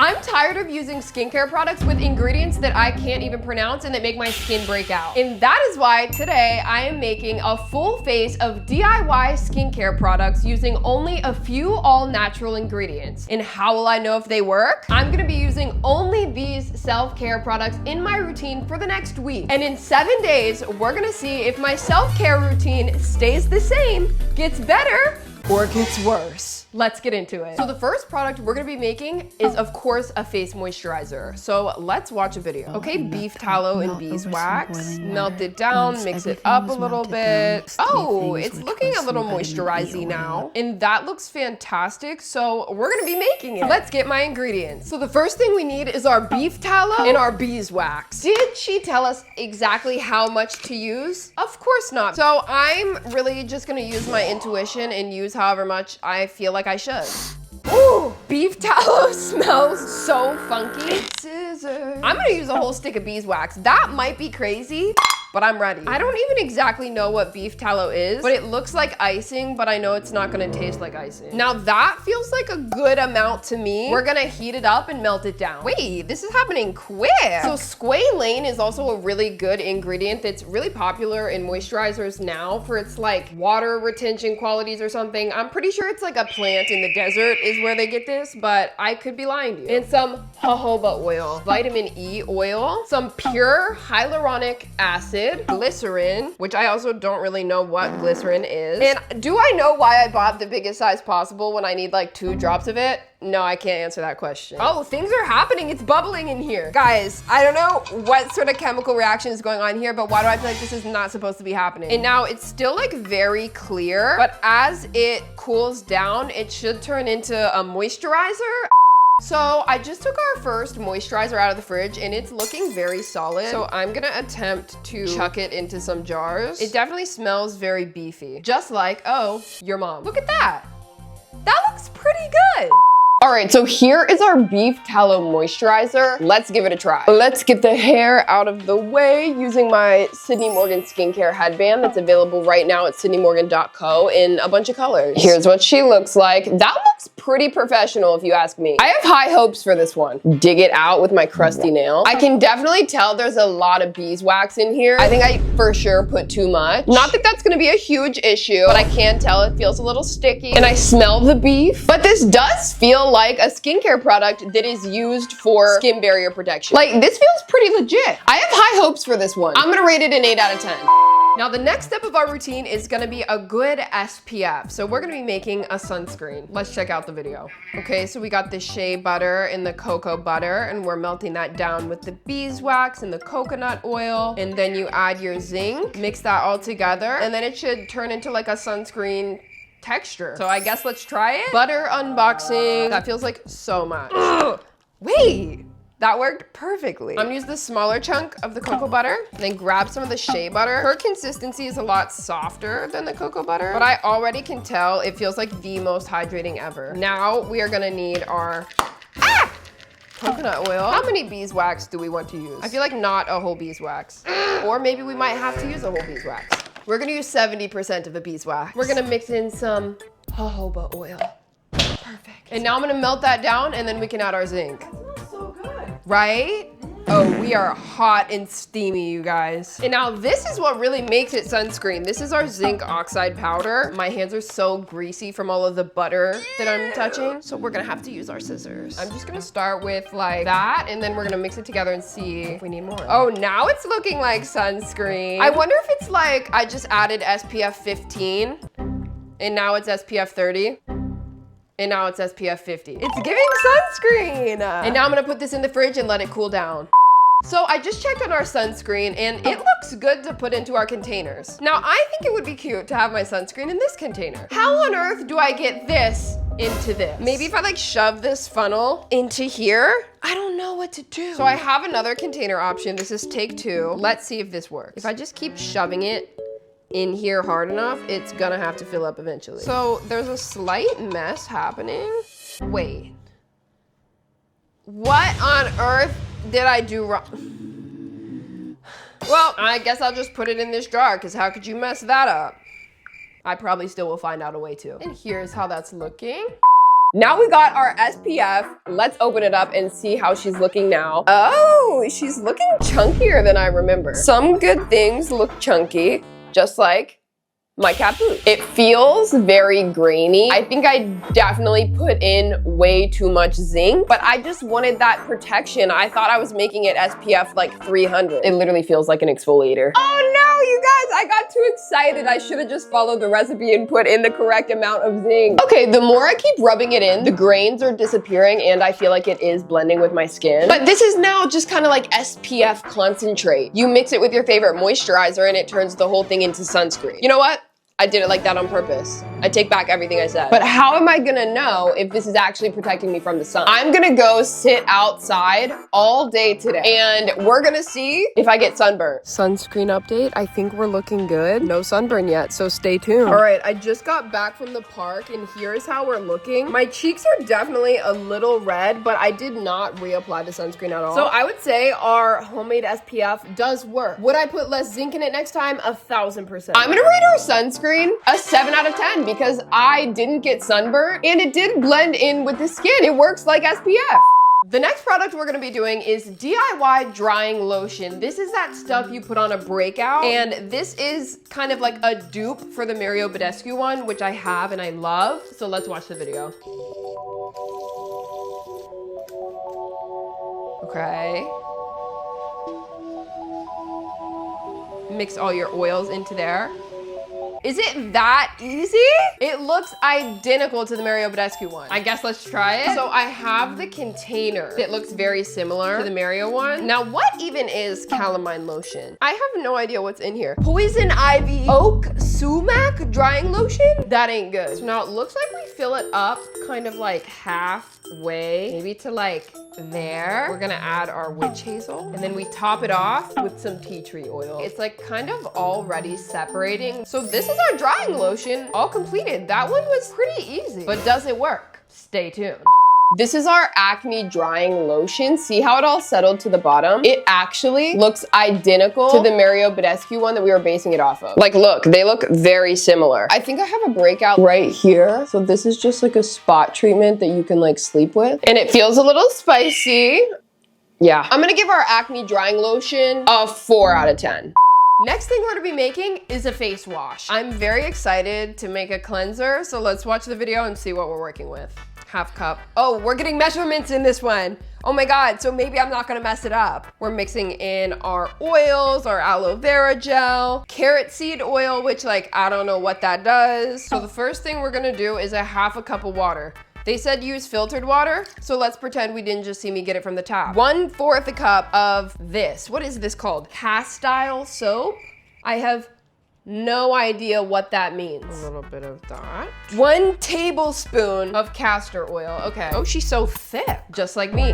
I'm tired of using skincare products with ingredients that I can't even pronounce and that make my skin break out. And that is why today I am making a full face of DIY skincare products using only a few all-natural ingredients. And how will I know if they work? I'm gonna be using only these self-care products in my routine for the next week. And in 7 days, we're gonna see if my self-care routine stays the same, gets better, or gets worse. Let's get into it. So the first product we're gonna be making is, of course, a face moisturizer. So let's watch a video. Okay, beef tallow and beeswax. Melt it down, mix it up a little bit. Oh, it's looking a little moisturizing now. And that looks fantastic, so we're gonna be making it. Let's get my ingredients. So the first thing we need is our beef tallow and our beeswax. Did she tell us exactly how much to use? Of course not. So I'm really just gonna use my intuition and use however much I feel like I should. Ooh, beef tallow smells so funky. Scissors. I'm gonna use a whole stick of beeswax. That might be crazy, but I'm ready. I don't even exactly know what beef tallow is, but it looks like icing, but I know it's not gonna taste like icing. Now that feels like a good amount to me. We're gonna heat it up and melt it down. Wait, this is happening quick. So squalane is also a really good ingredient that's really popular in moisturizers now for its like water retention qualities or something. I'm pretty sure it's like a plant in the desert is where they get this, but I could be lying to you. And some jojoba oil, vitamin E oil, some pure hyaluronic acid, glycerin, which I also don't really know what glycerin is. And do I know why I bought the biggest size possible when I need like 2 drops of it? No, I can't answer that question. Oh, things are happening. It's bubbling in here. Guys, I don't know what sort of chemical reaction is going on here, but why do I feel like this is not supposed to be happening? And now it's still like very clear, but as it cools down, it should turn into a moisturizer. So I just took our first moisturizer out of the fridge and it's looking very solid. So I'm gonna attempt to chuck it into some jars. It definitely smells very beefy. Just like, oh, your mom. Look at that. That looks pretty good. All right, so here is our beef tallow moisturizer. Let's give it a try. Let's get the hair out of the way using my Sydney Morgan skincare headband that's available right now at sydneymorgan.co in a bunch of colors. Here's what she looks like. That looks pretty professional if you ask me. I have high hopes for this one. Dig it out with my crusty nail. I can definitely tell there's a lot of beeswax in here. I think I for sure put too much. Not that that's gonna be a huge issue, but I can tell it feels a little sticky and I smell the beef. But this does feel like a skincare product that is used for skin barrier protection. Like, this feels pretty legit. I have high hopes for this one. I'm gonna rate it an 8 out of 10. Now, the next step of our routine is gonna be a good SPF. So we're gonna be making a sunscreen. Let's check out the video. Okay, so we got the shea butter and the cocoa butter, and we're melting that down with the beeswax and the coconut oil. And then you add your zinc, mix that all together, and then it should turn into like a sunscreen texture. So I guess let's try it. Butter unboxing. That feels like so much. Ugh. Wait, that worked perfectly. I'm gonna use the smaller chunk of the cocoa butter, then grab some of the shea butter. Her consistency is a lot softer than the cocoa butter, but I already can tell it feels like the most hydrating ever. Now we are gonna need our coconut oil. How many beeswax do we want to use? I feel like not a whole beeswax. Or maybe we might have to use a whole beeswax. We're gonna use 70% of the beeswax. We're gonna mix in some jojoba oil. Perfect. And now I'm gonna melt that down and then we can add our zinc. That smells so good. Right? Oh, we are hot and steamy, you guys. And now this is what really makes it sunscreen. This is our zinc oxide powder. My hands are so greasy from all of the butter that I'm touching. So we're gonna have to use our scissors. I'm just gonna start with like that, and then we're gonna mix it together and see if we need more. Oh, now it's looking like sunscreen. I wonder if it's like I just added SPF 15, and now it's SPF 30. And now it's SPF 50. It's giving sunscreen. And now I'm gonna put this in the fridge and let it cool down. So I just checked on our sunscreen and it looks good to put into our containers. Now I think it would be cute to have my sunscreen in this container. How on earth do I get this into this? Maybe if I like shove this funnel into here, I don't know what to do. So I have another container option. This is take 2. Let's see if this works. If I just keep shoving it in here hard enough, it's gonna have to fill up eventually. So there's a slight mess happening. Wait. What on earth did I do wrong? Well, I guess I'll just put it in this jar, because how could you mess that up? I probably still will find out a way to. And here's how that's looking. Now we got our SPF. Let's open it up and see how she's looking now. Oh, she's looking chunkier than I remember. Some good things look chunky, just like my cat boot. It feels very grainy. I think I definitely put in way too much zinc, but I just wanted that protection. I thought I was making it SPF like 300. It literally feels like an exfoliator. Oh no, you guys, I got too excited. I should have just followed the recipe and put in the correct amount of zinc. Okay, the more I keep rubbing it in, the grains are disappearing and I feel like it is blending with my skin. But this is now just kind of like SPF concentrate. You mix it with your favorite moisturizer and it turns the whole thing into sunscreen. You know what? I did it like that on purpose. I take back everything I said. But how am I gonna know if this is actually protecting me from the sun? I'm gonna go sit outside all day today and we're gonna see if I get sunburned. Sunscreen update, I think we're looking good. No sunburn yet, so stay tuned. All right, I just got back from the park and here's how we're looking. My cheeks are definitely a little red, but I did not reapply the sunscreen at all. So I would say our homemade SPF does work. Would I put less zinc in it next time? 1000%. I'm gonna rate our sunscreen a 7 out of 10 because I didn't get sunburned and it did blend in with the skin. It works like SPF. The next product we're gonna be doing is DIY drying lotion. This is that stuff you put on a breakout, and this is kind of like a dupe for the Mario Badescu one, which I have and I love. So let's watch the video. Okay. Mix all your oils into there. Is it that easy? It looks identical to the Mario Badescu one. I guess let's try it. So I have the container. It looks very similar to the Mario one. Now, what even is calamine lotion? I have no idea what's in here. Poison ivy oak sumac drying lotion? That ain't good. So now it looks like we fill it up kind of like halfway, maybe to like there. We're gonna add our witch hazel and then we top it off with some tea tree oil. It's like kind of already separating. So this is our drying lotion all completed. That one was pretty easy, but does it work? Stay tuned. This is our Acne drying lotion. See how it all settled to the bottom? It actually looks identical to the Mario Badescu one that we were basing it off of. Like, look, they look very similar. I think I have a breakout right here. So this is just like a spot treatment that you can like sleep with. And it feels a little spicy. Yeah. I'm gonna give our Acne drying lotion a 4 out of 10. Next thing we're gonna be making is a face wash. I'm very excited to make a cleanser, so let's watch the video and see what we're working with. Half cup. Oh, we're getting measurements in this one. Oh my God, so maybe I'm not gonna mess it up. We're mixing in our oils, our aloe vera gel, carrot seed oil, which like, I don't know what that does. So the first thing we're gonna do is a half a cup of water. They said use filtered water, so let's pretend we didn't just see me get it from the tap. 1/4 a cup of this. What is this called? Castile soap? I have no idea what that means. A little bit of that. 1 tablespoon of castor oil. Okay. Oh, she's so thick, just like me.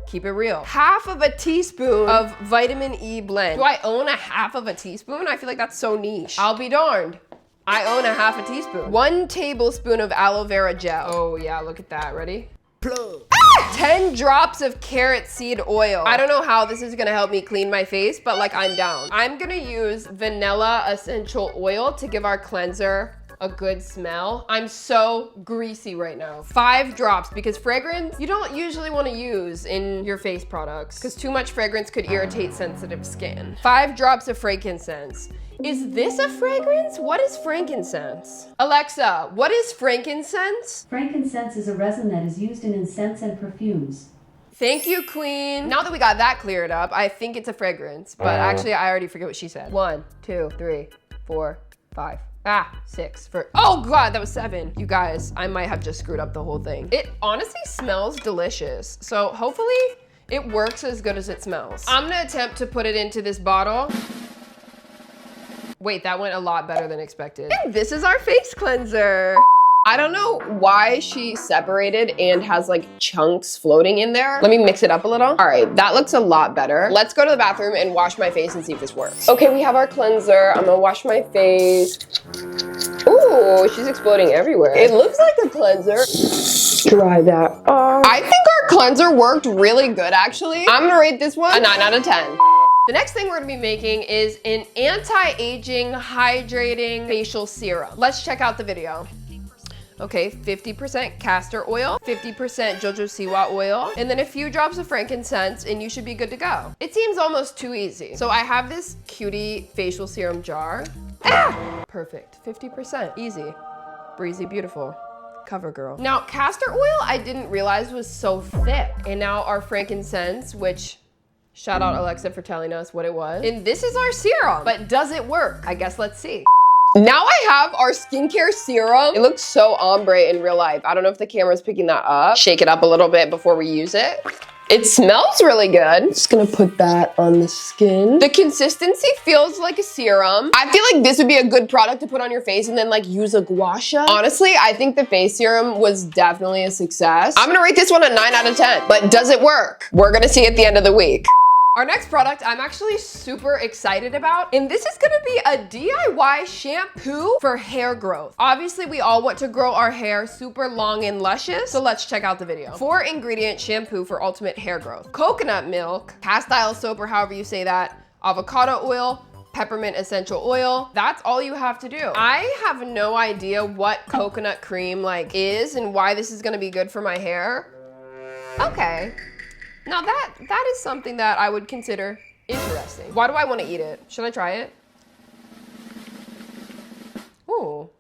Keep it real. Half of a teaspoon of vitamin E blend. Do I own a half of a teaspoon? I feel like that's so niche. I'll be darned. I own a half a teaspoon. 1 tablespoon of aloe vera gel. Oh yeah, look at that, ready? Plug. 10 drops of carrot seed oil. I don't know how this is gonna help me clean my face, but like I'm down. I'm gonna use vanilla essential oil to give our cleanser a good smell. I'm so greasy right now. 5 drops, because fragrance you don't usually want to use in your face products because too much fragrance could irritate sensitive skin. 5 drops of frankincense. Is this a fragrance? What is frankincense? Alexa, what is frankincense? Frankincense is a resin that is used in incense and perfumes. Thank you, queen. Now that we got that cleared up, I think it's a fragrance, but actually I already forget what she said. 1, 2, 3, 4, 5. 6 for, oh God, that was 7. You guys, I might have just screwed up the whole thing. It honestly smells delicious. So hopefully it works as good as it smells. I'm gonna attempt to put it into this bottle. Wait, that went a lot better than expected. And this is our face cleanser. I don't know why she separated and has like chunks floating in there. Let me mix it up a little. All right, that looks a lot better. Let's go to the bathroom and wash my face and see if this works. Okay, we have our cleanser. I'm gonna wash my face. Ooh, she's exploding everywhere. It looks like a cleanser. Dry that off. I think our cleanser worked really good, actually. I'm gonna rate this one a 9 out of 10. The next thing we're gonna be making is an anti-aging, hydrating facial serum. Let's check out the video. Okay, 50% castor oil, 50% Jojo Siwa oil, and then a few drops of frankincense, and you should be good to go. It seems almost too easy. So I have this cutie facial serum jar. Ah! Perfect, 50%, easy, breezy, beautiful. Cover girl. Now, castor oil, I didn't realize was so thick. And now our frankincense, which shout out Alexa for telling us what it was. And this is our serum, but does it work? I guess let's see. Now I have our skincare serum. It looks so ombre in real life. I don't know if the camera's picking that up. Shake it up a little bit before we use it. It smells really good. Just gonna put that on the skin. The consistency feels like a serum. I feel like this would be a good product to put on your face and then like use a gua sha. Honestly, I think the face serum was definitely a success. I'm gonna rate this one a 9 out of 10, but does it work? We're gonna see at the end of the week. Our next product I'm actually super excited about, and this is gonna be a DIY shampoo for hair growth. Obviously, we all want to grow our hair super long and luscious, so let's check out the video. 4-ingredient shampoo for ultimate hair growth. Coconut milk, castile soap or however you say that, avocado oil, peppermint essential oil. That's all you have to do. I have no idea what coconut cream like is and why this is gonna be good for my hair. Okay. Now that is something that I would consider interesting. Why do I want to eat it? Should I try it? Ooh,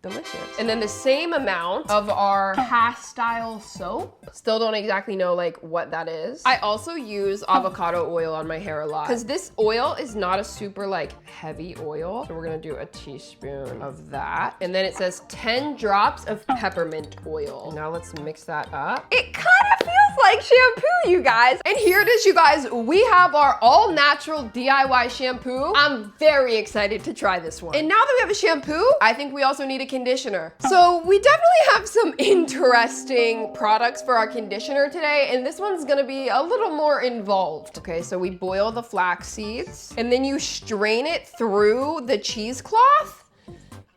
delicious. And then the same amount of our castile soap. Still don't exactly know like what that is. I also use avocado oil on my hair a lot because this oil is not a super like heavy oil. So we're gonna do a teaspoon of that. And then it says 10 drops of peppermint oil. Now let's mix that up. It kind of feels like shampoo, you guys. And here it is, you guys. We have our all natural DIY shampoo. I'm very excited to try this one. And now that we have a shampoo, I think we also need a conditioner. So we definitely have some interesting products for our conditioner today, and this one's gonna be a little more involved. Okay, so we boil the flax seeds, and then you strain it through the cheesecloth.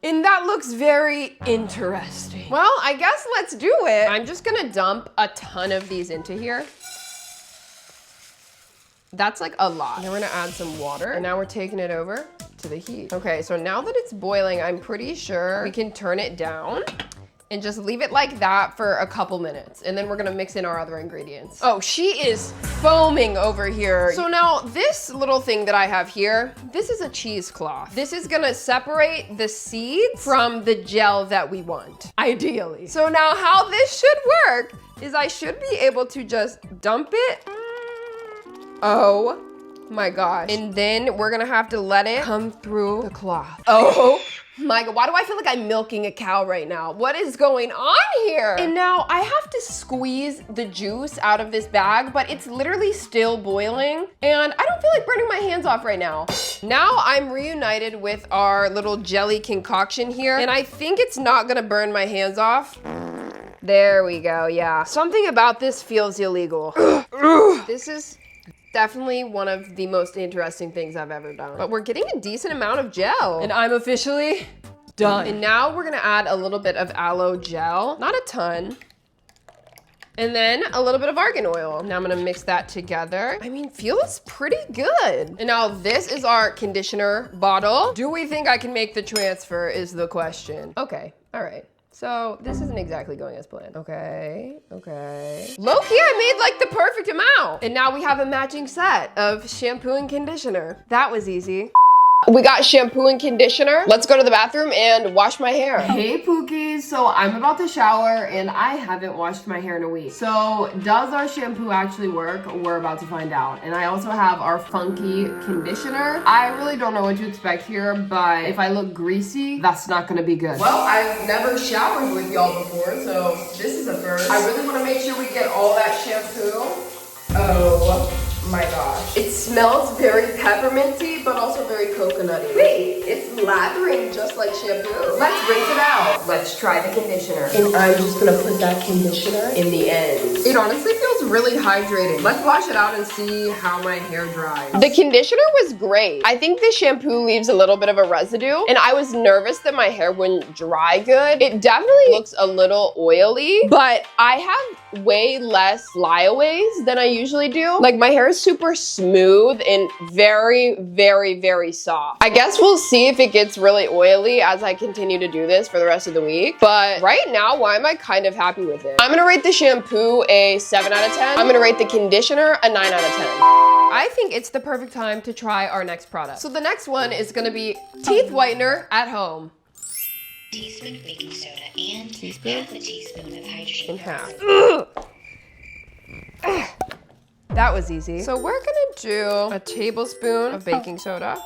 And that looks very interesting. Well, I guess let's do it. I'm just gonna dump a ton of these into here. That's like a lot. Then we're gonna add some water, and now we're taking it over to the heat. Okay, so now that it's boiling, I'm pretty sure we can turn it down and just leave it like that for a couple minutes. And then we're gonna mix in our other ingredients. Oh, she is foaming over here. So now this little thing that I have here, this is a cheesecloth. This is gonna separate the seeds from the gel that we want, ideally. So now how this should work is I should be able to just dump it. Oh my gosh. And then we're gonna have to let it come through the cloth. Oh my God, why do I feel like I'm milking a cow right now? What is going on here? And now I have to squeeze the juice out of this bag, but it's literally still boiling. And I don't feel like burning my hands off right now. Now I'm reunited with our little jelly concoction here. And I think it's not gonna burn my hands off. There we go, yeah. Something about this feels illegal. This is definitely one of the most interesting things I've ever done. But we're getting a decent amount of gel. And I'm officially done. And now we're gonna add a little bit of aloe gel. Not a ton. And then a little bit of argan oil. Now I'm gonna mix that together. I mean, feels pretty good. And now this is our conditioner bottle. Do we think I can make the transfer is the question. Okay, all right. So this isn't exactly going as planned. Okay, okay. Low-key, I made like the perfect amount. And now we have a matching set of shampoo and conditioner. That was easy. We got shampoo and conditioner. Let's go to the bathroom and wash my hair. Hey Pookies, so I'm about to shower and I haven't washed my hair in a week. So does our shampoo actually work? We're about to find out. And I also have our funky conditioner. I really don't know what to expect here, but if I look greasy, that's not gonna be good. Well, I've never showered with y'all before, so this is a first. I really wanna make sure we get all that shampoo. Oh my gosh. It smells very pepperminty, but also very coconutty. Wait, it's lathering just like shampoo. Let's rinse it out. Let's try the conditioner. And I'm just gonna put that conditioner in the end. It honestly feels really hydrating. Let's wash it out and see how my hair dries. The conditioner was great. I think the shampoo leaves a little bit of a residue, and I was nervous that my hair wouldn't dry good. It definitely looks a little oily, but I have way less flyaways than I usually do. Like my hair is super smooth and very, very, very soft. I guess we'll see if it gets really oily as I continue to do this for the rest of the week. But right now, why am I kind of happy with it? I'm gonna rate the shampoo a 7 out of 10. I'm gonna rate the conditioner a 9 out of 10. I think it's the perfect time to try our next product. So the next one is gonna be teeth whitener at home. Teaspoon of baking soda and half a teaspoon of hydrogen In half. That was easy. So we're gonna do a tablespoon of baking soda.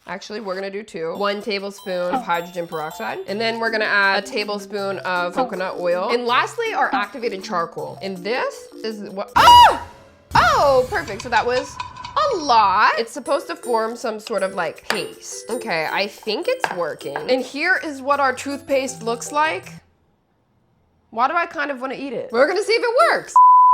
Actually, we're gonna do 2. 1 tablespoon of hydrogen peroxide. And then we're gonna add a tablespoon of coconut oil. And lastly, our activated charcoal. And this is what, oh, perfect. So that was a lot. It's supposed to form some sort of like paste. Okay, I think it's working. And here is what our toothpaste looks like. Why do I kind of want to eat it? We're gonna see if it works.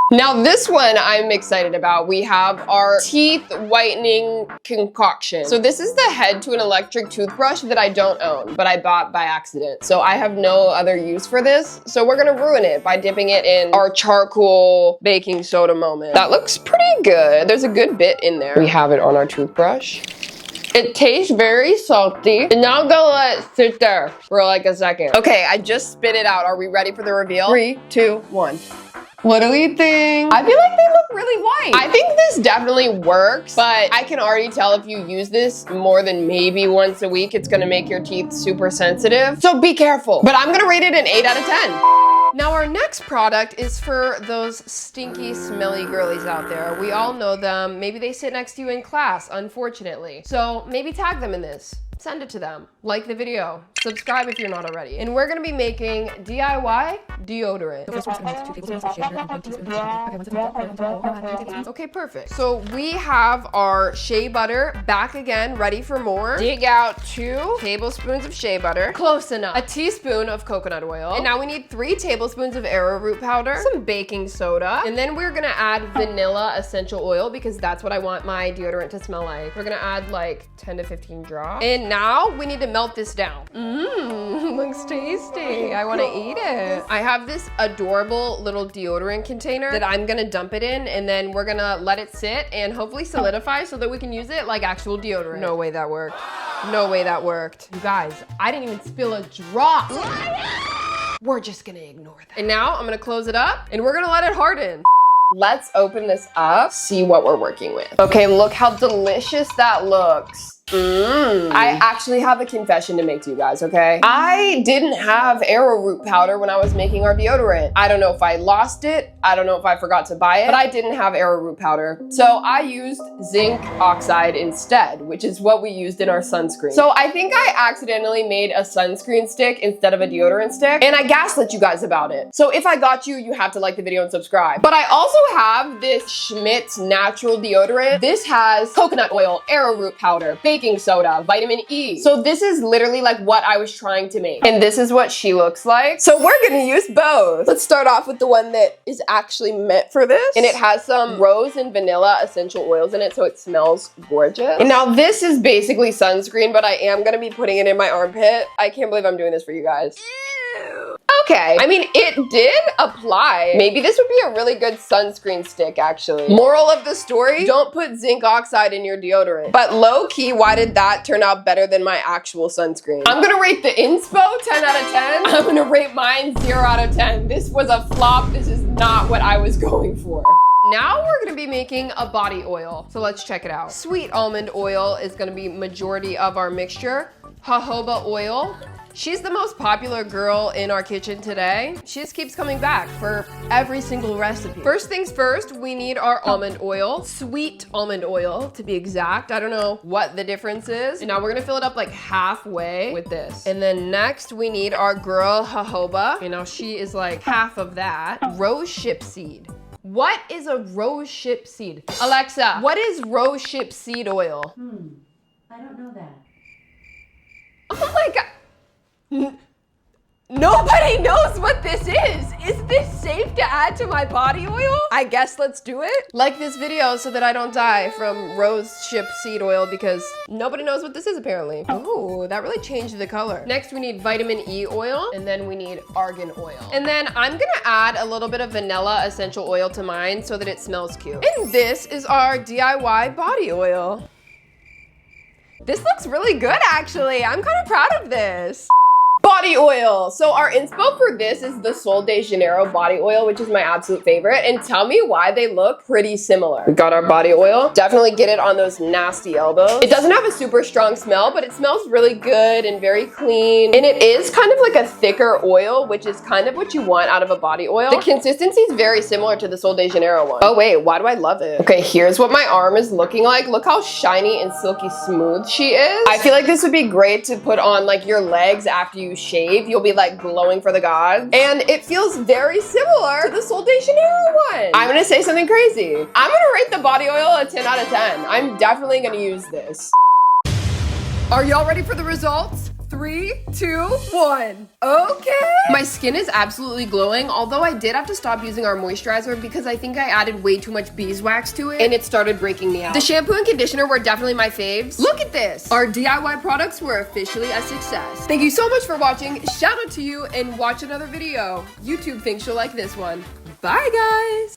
Now this one I'm excited about. We have our teeth whitening concoction. So this is the head to an electric toothbrush that I don't own, but I bought by accident. So I have no other use for this. So we're gonna ruin it by dipping it in our charcoal baking soda moment. That looks pretty good. There's a good bit in there. We have it on our toothbrush. It tastes very salty. And now I'm gonna let it sit there for like a second. Okay, I just spit it out. Are we ready for the reveal? 3, 2, 1. What do we think? I feel like they look really white. I think this definitely works, but I can already tell if you use this more than maybe once a week, it's gonna make your teeth super sensitive. So be careful. But I'm gonna rate it an 8 out of 10. Now our next product is for those stinky, smelly girlies out there. We all know them. Maybe they sit next to you in class, unfortunately. So maybe tag them in this. Send it to them. Like the video. Subscribe if you're not already. And we're gonna be making DIY deodorant. Okay, perfect. So we have our shea butter back again, ready for more. Dig out 2 tablespoons of shea butter. Close enough. A teaspoon of coconut oil. And now we need 3 tablespoons of arrowroot powder, some baking soda, and then we're gonna add vanilla essential oil because that's what I want my deodorant to smell like. We're gonna add like 10 to 15 drops. And now we need to melt this down. Looks tasty. I wanna eat it. I have this adorable little deodorant container that I'm gonna dump it in, and then we're gonna let it sit and hopefully solidify so that we can use it like actual deodorant. No way that worked. No way that worked. You guys, I didn't even spill a drop. We're just gonna ignore that. And now I'm gonna close it up and we're gonna let it harden. Let's open this up, see what we're working with. Okay, look how delicious that looks. I actually have a confession to make to you guys, okay? I didn't have arrowroot powder when I was making our deodorant. I don't know if I lost it. I don't know if I forgot to buy it, but I didn't have arrowroot powder. So I used zinc oxide instead, which is what we used in our sunscreen. So I think I accidentally made a sunscreen stick instead of a deodorant stick, and I gaslit you guys about it. So if I got you, you have to like the video and subscribe. But I also have this Schmidt's natural deodorant. This has coconut oil, arrowroot powder, baking soda, vitamin E. So this is literally like what I was trying to make. And this is what she looks like. So we're gonna use both. Let's start off with the one that is actually meant for this. And it has some rose and vanilla essential oils in it, so it smells gorgeous. And now this is basically sunscreen, but I am gonna be putting it in my armpit. I can't believe I'm doing this for you guys. Ew. Okay, I mean, it did apply. Maybe this would be a really good sunscreen stick, actually. Moral of the story, don't put zinc oxide in your deodorant. But low-key, why did that turn out better than my actual sunscreen? I'm gonna rate the inspo 10 out of 10. I'm gonna rate mine 0 out of 10. This was a flop. This is not what I was going for. Now we're gonna be making a body oil. So let's check it out. Sweet almond oil is gonna be majority of our mixture. Jojoba oil. She's the most popular girl in our kitchen today. She just keeps coming back for every single recipe. First things first, we need our almond oil. Sweet almond oil, to be exact. I don't know what the difference is. And now we're gonna fill it up like halfway with this. And then next, we need our girl jojoba. You know, she is like half of that. Rose ship seed. What is a rose ship seed? Alexa, what is rose ship seed oil? I don't know that. Oh my God. Nobody knows what this is. Is this safe to add to my body oil? I guess let's do it. Like this video so that I don't die from rose ship seed oil because nobody knows what this is apparently. Ooh, that really changed the color. Next we need vitamin E oil and then we need argan oil. And then I'm gonna add a little bit of vanilla essential oil to mine so that it smells cute. And this is our DIY body oil. This looks really good actually. I'm kind of proud of this. Body oil. So our inspo for this is the Sol de Janeiro body oil, which is my absolute favorite. And tell me why they look pretty similar. We got our body oil. Definitely get it on those nasty elbows. It doesn't have a super strong smell, but it smells really good and very clean. And it is kind of like a thicker oil, which is kind of what you want out of a body oil. The consistency is very similar to the Sol de Janeiro one. Oh wait, why do I love it? Okay, here's what my arm is looking like. Look how shiny and silky smooth she is. I feel like this would be great to put on like your legs after you shave. You'll be like glowing for the gods. And it feels very similar to the Sol de Janeiro one. I'm gonna say something crazy. I'm gonna rate the body oil a 10 out of 10. I'm definitely gonna use this. Are y'all ready for the results? 3, 2, 1. Okay. My skin is absolutely glowing, although I did have to stop using our moisturizer because I think I added way too much beeswax to it and it started breaking me out. The shampoo and conditioner were definitely my faves. Look at this. Our DIY products were officially a success. Thank you so much for watching. Shout out to you and watch another video. YouTube thinks you'll like this one. Bye guys.